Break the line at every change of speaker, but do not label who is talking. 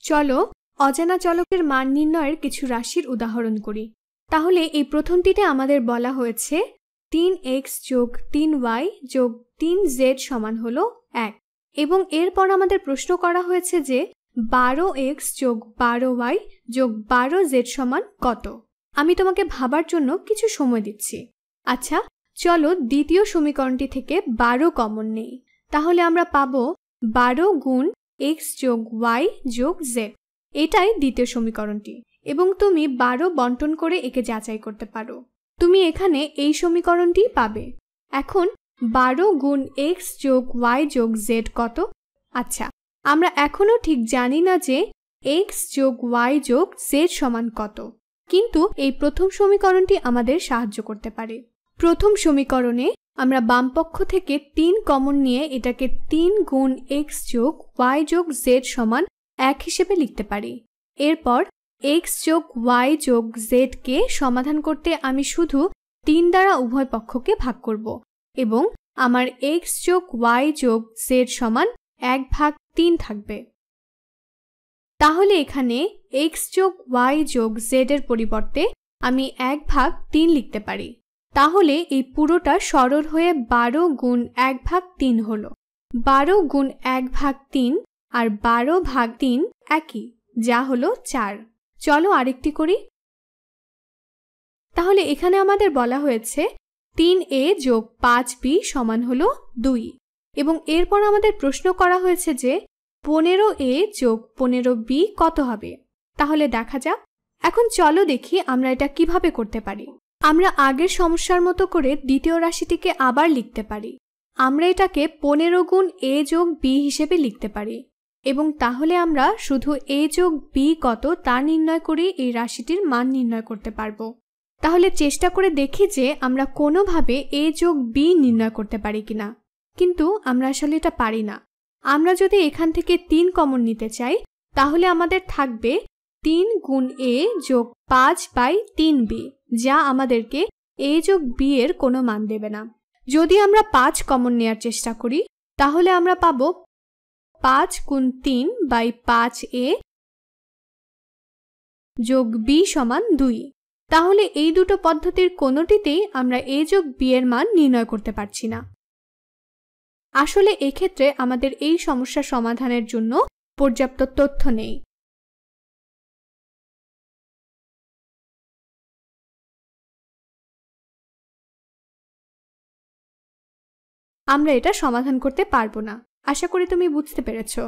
চলো অজানা চলকের মান নির্ণয়ের কিছু রাশির উদাহরণ করি। তাহলে এই প্রথমটিতে আমাদের বলা হয়েছে 3x যোগ 3y যোগ 3z সমান হলো 1 এবং এরপর আমাদের প্রশ্ন করা হয়েছে যে 12x যোগ 12y যোগ 12z সমান কত। আমি তোমাকে ভাবার জন্য কিছু সময় দিচ্ছি। আচ্ছা, চলো দ্বিতীয় সমীকরণটি থেকে 12 কমন নেই। তাহলে আমরা পাবো 12 গুণ x যোগ y যোগ z। এটাই দ্বিতীয় সমীকরণটি এবং তুমি 12 বন্টন করে একে যাচাই করতে পারো। তুমি এখানে এই সমীকরণটি পাবে। এখন 12 গুণ x যোগ y যোগ z কত? আচ্ছা, আমরা এখনো ঠিক জানি না যে x যোগ y যোগ z সমান কত, কিন্তু এই প্রথম সমীকরণটি আমাদের সাহায্য করতে পারে। প্রথম সমীকরণে আমরা বামপক্ষ থেকে 3 কমন নিয়ে এটাকে 3 গুণ x যোগ y যোগ z সমান 1 হিসেবে লিখতে পারি। এরপর x যোগ y যোগ z কে সমাধান করতে আমি শুধু 3 দ্বারা উভয় পক্ষকে ভাগ করব এবং আমার x যোগ y যোগ z সমান 1/3 থাকবে। তাহলে এখানে x যোগ y যোগ z এর পরিবর্তে আমি 1/3 লিখতে পারি। তাহলে এই পুরোটা সরল হয়ে 12 গুণ 1/3 হলো। 12 গুণ 1/3 আর 12/3 একই, যা হলো 4। চলো আরেকটি করি। তাহলে এখানে আমাদের বলা হয়েছে 3a যোগ 5b সমান হলো 2 এবং এরপর আমাদের প্রশ্ন করা হয়েছে যে 15a যোগ 15b কত হবে। তাহলে দেখা যাক। এখন চলো দেখি আমরা এটা কিভাবে করতে পারি। আমরা আগের সমস্যার মতো করে দ্বিতীয় রাশিটিকে আবার লিখতে পারি। আমরা এটাকে 15 গুণ a যোগ b হিসেবে লিখতে পারি এবং তাহলে আমরা শুধু a যোগ b কত তা নির্ণয় করে এই রাশিটির মান নির্ণয় করতে পারবো। তাহলে চেষ্টা করে দেখি যে আমরা কোনোভাবে a যোগ b নির্ণয় করতে পারি কিনা, কিন্তু আমরা আসলে এটা পারি না। আমরা যদি এখান থেকে 3 কমন নিতে চাই তাহলে আমাদের থাকবে 3 গুণ a যোগ 5/3b, যা আমাদেরকে a যোগ b এর কোনো মান দেবে না। যদি আমরা 5 কমন নেওয়ার চেষ্টা করি তাহলে আমরা পাবো 5 গুণ 3/5a যোগ b সমান 2। তাহলে এই দুটো পদ্ধতির কোনোটিতেই আমরা a যোগ b এর মান নির্ণয় করতে পারছি না। আসলে এক্ষেত্রে আমাদের এই সমস্যা সমাধানের জন্য পর্যাপ্ত তথ্য নেই। আমরা এটা সমাধান করতে পারবো না। আশা করি তুমি বুঝতে পেরেছো।